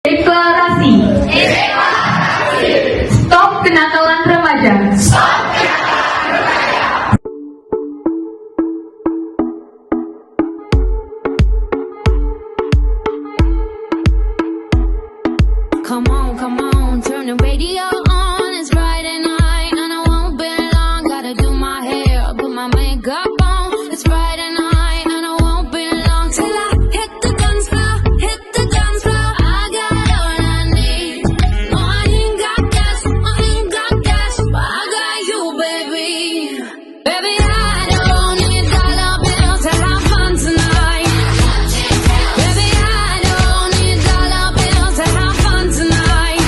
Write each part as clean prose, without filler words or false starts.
Deklarasi. Stop kenakalan remaja. Come on, turn the radio on. It's Friday night and I won't be long. Gotta do my hair, put my makeup on. It's Friday night and I won't be long till I hit the dance floor, hit the dance floor. I got all I need. No, I ain't got cash, but I got you, baby. Baby, I don't need dollar bills to have fun tonight. Baby, I don't need dollar bills to have fun tonight.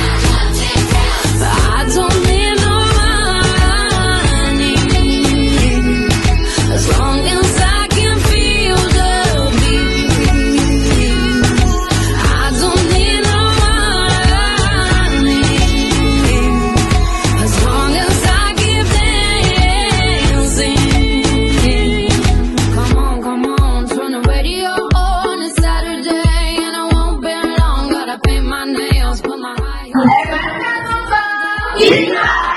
I don't need no money as long as I can feel the beat. I don't need no money as long as I keep dancing. Come on, turn the radio on. It's Saturday and I won't be long. Gotta paint my nails, put my high heels.